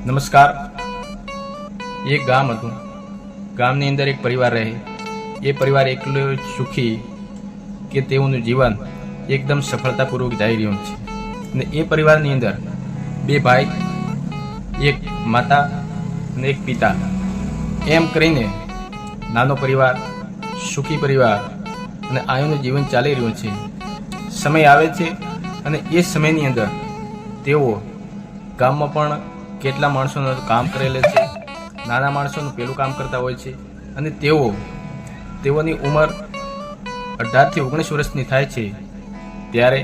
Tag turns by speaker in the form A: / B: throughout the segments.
A: નમસ્કાર. એક ગામ હતું. ગામની અંદર એક પરિવાર રહે. એ પરિવાર એટલો સુખી કે તેઓનું જીવન એકદમ સફળતાપૂર્વક જઈ રહ્યું છે. અને એ પરિવારની અંદર બે ભાઈ, એક માતા અને એક પિતા, એમ કરીને નાનો પરિવાર, સુખી પરિવાર અને આયુનું જીવન ચાલી રહ્યું છે. સમય આવે છે અને એ સમયની અંદર તેઓ ગામમાં પણ કેટલા માણસોનું કામ કરેલે છે, નાના માણસોનું પેલું કામ કરતા હોય છે. અને તેઓની ઉંમર 18 થી 19 વર્ષની થાય છે ત્યારે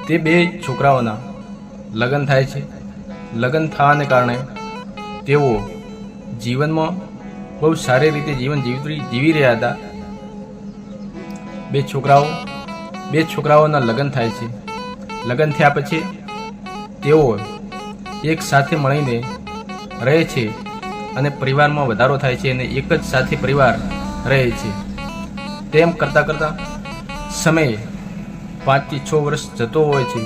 A: તે બે છોકરાઓના લગ્ન થાય છે. લગ્ન થવાને કારણે તેઓ જીવનમાં બહુ સારી રીતે જીવન જીવી રહ્યા હતા. બે છોકરાઓના લગ્ન થાય છે. લગ્ન થયા પછી તેઓ એક સાથે મળીને રહે છે અને પરિવારમાં વધારો થાય છે અને એક જ સાથે પરિવાર રહે છે. તેમ કરતાં કરતાં સમય 5 થી 6 વર્ષ જતો હોય છે.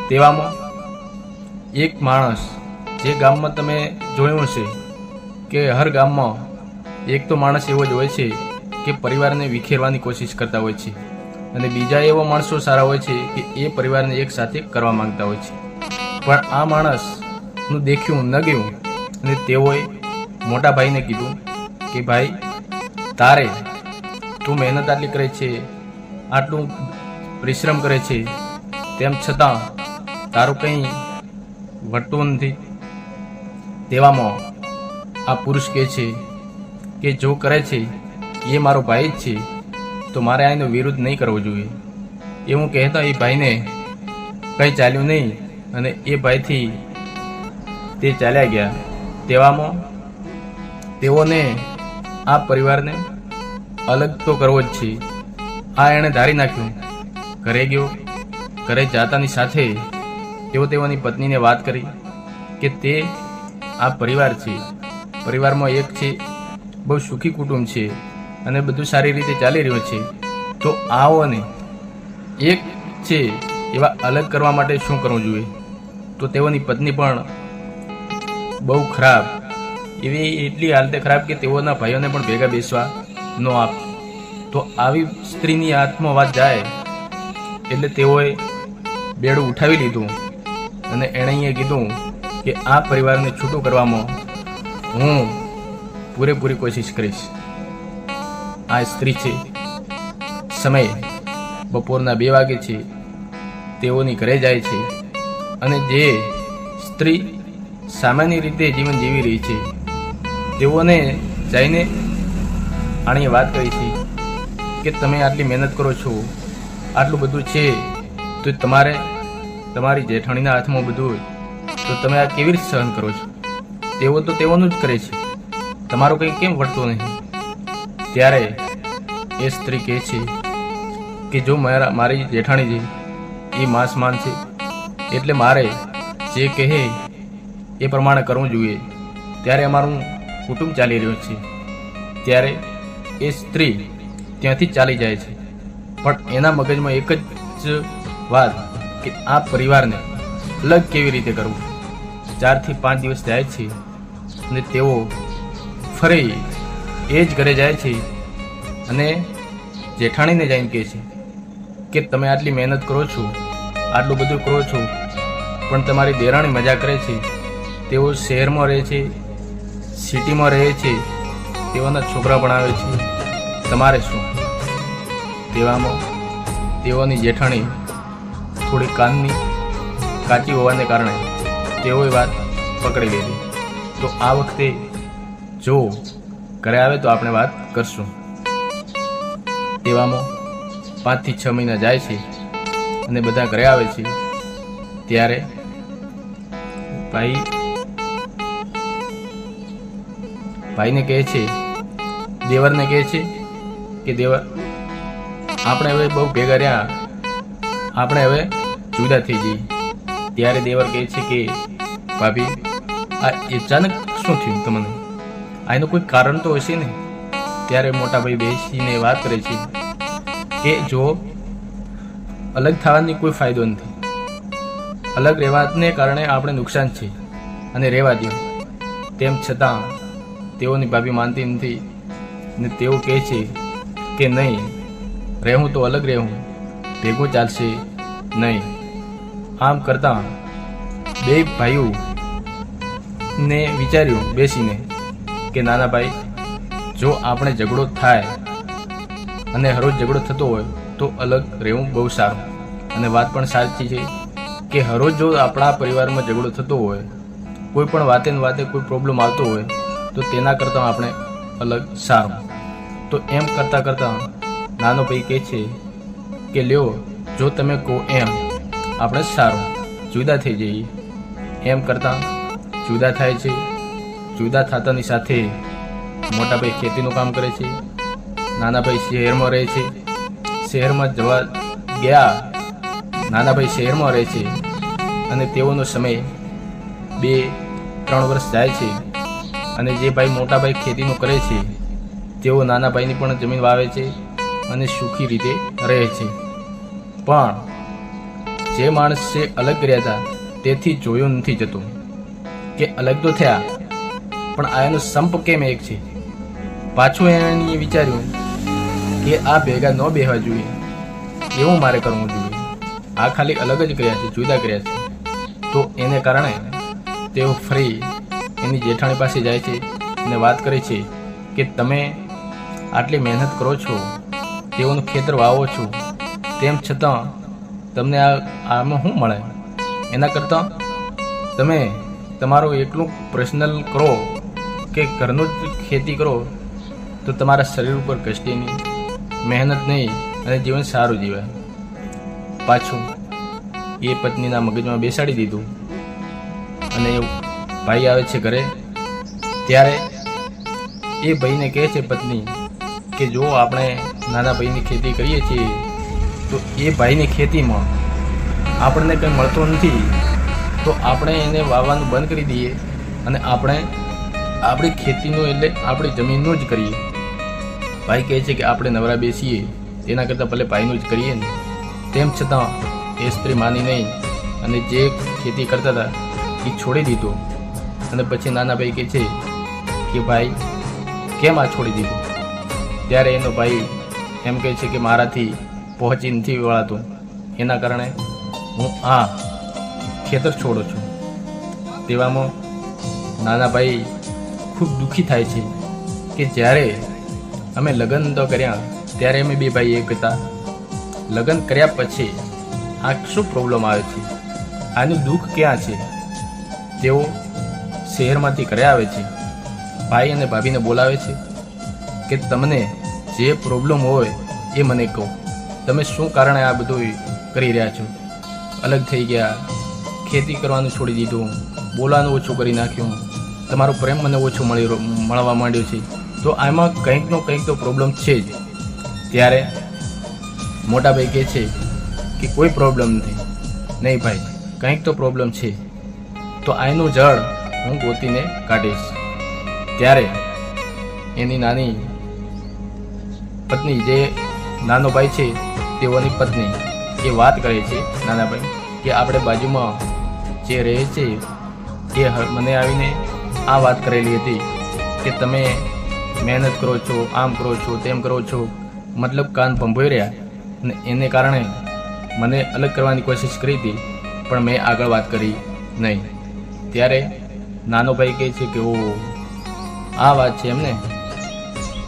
A: તેવામાં એક માણસ, જે ગામમાં તમે જોયું હશે કે હર ગામમાં એક તો માણસ એવો જ હોય છે કે પરિવારને વિખેરવાની કોશિશ કરતા હોય છે અને બીજા એવા માણસો સારા હોય છે કે એ પરિવારને એક સાથે કરવા માંગતા હોય છે. પણ આ માણસનું દેખ્યું ન ગયું અને તેઓએ મોટા ભાઈને કીધું કે ભાઈ, તું મહેનત આટલી કરે છે, આટલું પરિશ્રમ કરે છે, તેમ છતાં તારું કંઈ વળતું નથી. તેવામાં આ પુરુષ કહે છે કે જો કરે છે એ મારો ભાઈ જ છે તો મારે આનો વિરોધ નહીં કરવો જોઈએ. એવું કહેતા એ ભાઈને કંઈ ચાલ્યું નહીં અને એ ભાઈથી તે ચાલ્યા ગયા. તેવામાં તેઓને આ પરિવારને અલગ તો કરવો જ છે. આ એણે ધારી નાખ્યું. ઘરે ગયો. ઘરે જાતાની સાથે તેઓની પત્નીને વાત કરી કે તે આ પરિવાર છે, પરિવારમાં એક છે, બહુ સુખી કુટુંબ છે અને બધું સારી રીતે ચાલી રહ્યું છે. તો આવો ને એક છે એવા અલગ કરવા માટે શું કરવું જોઈએ? તો તેઓની પત્ની પણ બહુ ખરાબ, એટલી હાલતે ખરાબ કે તેઓના ભાઈઓને પણ ભેગા બેસવા ન આપ. તો આવી સ્ત્રીની હાથમાં વાત જાય એટલે તેઓએ બેડું ઉઠાવી લીધું અને એણે અહીંયા કીધું કે આ પરિવારને છૂટું કરવામાં હું પૂરેપૂરી કોશિશ કરીશ. આ સ્ત્રી છે. સમય બપોરના 2 વાગે છે. તેઓની ઘરે જાય છે અને જે સ્ત્રી સામાન્ય રીતે જીવન જીવી રહી છે તેઓને જઈને આણે વાત કરી છે કે તમે આટલી મહેનત કરો છો, આટલું બધું છે, તો તમારી જેઠાણીના હાથમાં બધું હોય તો તમે આ કેવી રીતે સહન કરો છો? તેઓ તો તેઓનું જ કરે છે, તમારું કંઈ કેમ વળતું નહીં? ત્યારે એ સ્ત્રી કહે છે કે જો મારી જેઠાણી છે એ માન છે એટલે મારે જે કહે એ પ્રમાણે કરવું જોઈએ. ત્યારે અમારું કુટુંબ ચાલી રહ્યું છે. ત્યારે એ સ્ત્રી ત્યાંથી ચાલી જાય છે. પણ એના મગજમાં એક જ વાત કે આ પરિવારને અલગ કેવી રીતે કરવું. 4 થી 5 દિવસ જાય છે અને તેઓ ફરી એ જ ઘરે જાય છે અને જેઠાણીને જઈને કહે છે કે તમે આટલી મહેનત કરો છો, આટલું બધું કરો છો, પણ તમારી દેરાણી મજા કરે છે. તેઓ શહેરમાં રહે છે, સિટીમાં રહે છે, તેઓના છોકરા પણ આવે છે, તમારે શું? તેવામાં તેઓની જેઠાણી થોડી કાચી હોવાને કારણે તેઓએ વાત પકડી લીધી. તો આ વખતે જો ઘરે આવે તો આપણે વાત કરશું. તેવામાં 5 થી 6 મહિના જાય છે અને બધા ઘરે આવે છે. ત્યારે ભાઈને કહે છે, દેવરને કહે છે કે દેવર, આપણે હવે બહુ ભેગા રહ્યા, આપણે હવે જુદા થઈ જઈએ. ત્યારે દેવર કહે છે કે ભાભી, આ અચાનક શું થયું તમને? આનું કોઈ કારણ તો હશે ને? ત્યારે મોટા ભાઈ બેસીને વાત કરે છે કે જો અલગ થવાની કોઈ ફાયદો નથી, અલગ રહેવાને કારણે આપણે નુકસાન છે. અને રહેવા દો. તેમ છતાં તેઓની ભાભી માનતી નથી ને તેઓ કહે છે કે નહીં, રહેવું તો અલગ રહેવું, ભેગું ચાલશે નહીં. આમ કરતાં બે ભાઈઓ ને વિચાર્યું બેસીને કે નાના ભાઈ, જો આપણે ઝઘડો થાય અને હરોજ ઝઘડો થતો હોય તો અલગ રહેવું બહુ સારું. અને વાત પણ સાચી છે કે હરોજ જો આપણા પરિવારમાં ઝઘડો થતો હોય, કોઈ પણ વાતે ને વાતે કોઈ પ્રોબ્લેમ આવતો હોય તો તેના કરતાં આપણે અલગ સારું. તો એમ કરતાં કરતાં નાનો ભાઈ કહે છે કે લ્યો, જો તમે કહો એમ આપણે સારું, જુદા થઈ જઈએ. એમ કરતાં જુદા થાય છે. જુદા થતાની સાથે મોટા ભાઈ ખેતીનું કામ કરે છે, નાના ભાઈ શહેરમાં રહે છે. શહેરમાં જવા ગયા નાના ભાઈ શહેરમાં રહે છે અને તેઓનો સમય 2-3 વર્ષ જાય છે. અને જે ભાઈ મોટા ભાઈ ખેતીનું કરે છે તેઓ નાના ભાઈની પણ જમીન વાવે છે અને સુખી રીતે રહે છે. પણ જે માણસે અલગ કર્યા હતા તેથી જોયું નથી જતું કે અલગ તો થયા પણ આ એનો સંપ કેમ એક છે. પાછું એને વિચાર્યું કે આ ભેગા ન બેહવા જોઈએ, એવું મારે કરવું જોઈએ. આ ખાલી અલગ જ કર્યા છે, જુદા કર્યા છે. તો એને કારણે તેઓ ફરી એની જેઠાણી પાસે જાય છે અને વાત કરે છે કે તમે આટલી મહેનત કરો છો, તેઓનું ખેતર વાવો છો, તેમ છતાં તમને આમાં શું મળે? એના કરતાં તમે તમારું એટલું પર્સનલ કરો કે ઘરનું જ ખેતી કરો તો તમારા શરીર ઉપર કષ્ટી નહીં, મહેનત નહીં અને જીવન સારું જીવે. પાછું એ પત્નીના મગજમાં બેસાડી દીધું અને ભાઈ આવે છે ઘરે. ત્યારે એ ભાઈને કહે છે પત્ની કે જો આપણે નાના ભાઈની ખેતી કરીએ છીએ તો એ ભાઈની ખેતીમાં આપણને કંઈ મળતો નથી, તો આપણે એને વાવવાનું બંધ કરી દઈએ અને આપણે આપણી ખેતીનું એટલે આપણી જમીનનું જ કરીએ. ભાઈ કહે છે કે આપણે નવરા બેસીએ તેના કરતાં ભલે ભાઈનું જ કરીએ ને. તેમ છતાં એ સ્ત્રી માની નહીં અને જે ખેતી કરતા હતા એ છોડી દીધું. અને પછી નાના ભાઈ કહે છે કે ભાઈ કેમ આ છોડી દીધું? ત્યારે એનો ભાઈ એમ કહે છે કે મારાથી પહોંચી નથી વળાતું, એના કારણે હું આ ખેતર છોડું છું. તેવામાં નાના ભાઈ ખૂબ દુઃખી થાય છે કે જ્યારે અમે લગ્ન તો કર્યા ત્યારે અમે બે ભાઈ એક હતા, લગ્ન કર્યા પછી આ શું પ્રોબ્લેમ આવે છે? આનું દુઃખ ક્યાં છે? તેઓ શહેરમાંથી ઘરે આવે છે, ભાઈ અને ભાભીને બોલાવે છે કે તમને જે પ્રોબ્લેમ હોય એ મને કહો, તમે શું કારણે આ બધું કરી રહ્યા છો? અલગ થઈ ગયા, ખેતી કરવાનું છોડી દીધું, બોલવાનું ઓછું કરી નાખ્યું, તમારો પ્રેમ મને ઓછો મળવા માંડ્યો છે, તો આમાં કંઈક તો પ્રોબ્લેમ છે જ. ત્યારે મોટા ભાઈ કહે છે કે કોઈ પ્રોબ્લેમ નથી. નહીં ભાઈ, કંઈક તો પ્રોબ્લેમ છે, તો આનું જળ હું ગોતીને કાઢીશ. ત્યારે એની નાની પત્ની, જે નાનો ભાઈ છે તેઓની પત્ની, એ વાત કરે છે નાના ભાઈ કે આપણે બાજુમાં જે રહે છે એ મને આવીને આ વાત કરેલી હતી કે તમે મહેનત કરો છો, આમ કરો છો, તેમ કરો છો, મતલબ કાન ભંભોઈ રહ્યા, અને એને કારણે મને અલગ કરવાની કોશિશ કરી હતી પણ મેં આગળ વાત કરી નહીં. ત્યારે નાનો ભાઈ કહે છે કે ઓ આ વાત છે એમને.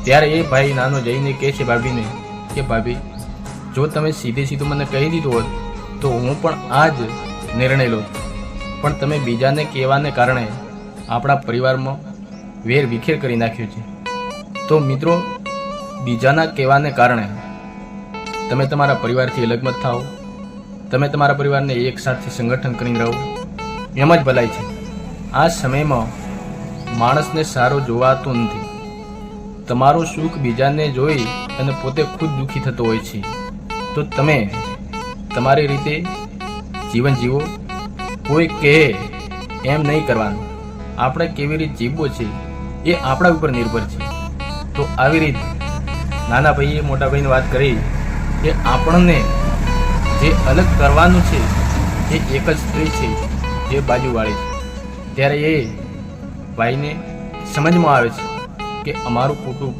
A: ત્યારે એ ભાઈ નાનો જઈને કહે છે ભાભીને કે ભાભી, જો તમે સીધું મને કહી દીધું હોત તો હું પણ આ જ નિર્ણય લો, પણ તમે બીજાને કહેવાને કારણે આપણા પરિવારમાં વેર વિખેર કરી નાખ્યો છે. તો મિત્રો, બીજાના કહેવાને કારણે તમે તમારા પરિવારથી અલગ મત થાઓ, તમે તમારા પરિવારને એક સાથે સંગઠન કરીને રહો, એમ જ ભલાઈ છે. આ સમયમાં માણસને સારું જોવાતું નથી. તમારું સુખ બીજાને જોઈ અને પોતે ખુદ દુઃખી થતો હોય છે. તો તમે તમારી રીતે જીવન જીવો, કોઈ કહે એમ નહીં કરવાનું. આપણે કેવી રીતે જીવવો છે એ આપણા ઉપર નિર્ભર છે. તો આવી રીતે નાના ભાઈએ મોટા ભાઈને વાત કરી કે આપણને જે અલગ કરવાનું છે એ એક જ સ્ત્રી છે જે બાજુવાળી છે. ત્યારે એ ભાઈને સમજમાં આવે છે કે અમારું કુટુંબ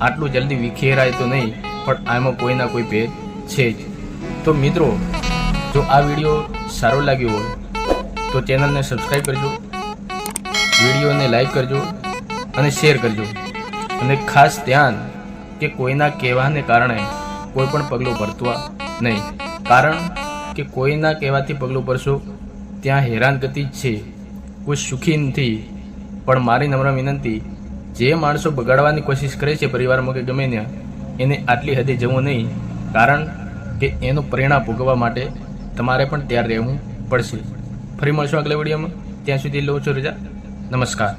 A: આટલું જલ્દી વિખેરાય તો નહીં, પણ આમાં કોઈના કોઈ ભેદ છે જ. તો મિત્રો, જો આ વિડીયો સારો લાગ્યો હોય તો ચેનલને સબસ્ક્રાઈબ કરજો, વિડીયોને લાઈક કરજો અને શેર કરજો. અને ખાસ ધ્યાન કે કોઈના કહેવાને કારણે કોઈ પણ પગલું ભરવા નહીં, કારણ કે કોઈના કહેવાથી પગલું ભરશો ત્યાં હેરાનગતિ જ છે, કોઈ સુખી નથી. પણ મારી નમ્ર વિનંતી, જે માણસો બગાડવાની કોશિશ કરે છે પરિવારમાં કે ગમે ત્યાં, એને આટલી હદે જવું નહીં, કારણ કે એનું પરિણામ ભોગવવા માટે તમારે પણ તૈયાર રહેવું પડશે. ફરી મળશું આગલા વિડીયોમાં. ત્યાં સુધી લઉં છું રજા. નમસ્કાર.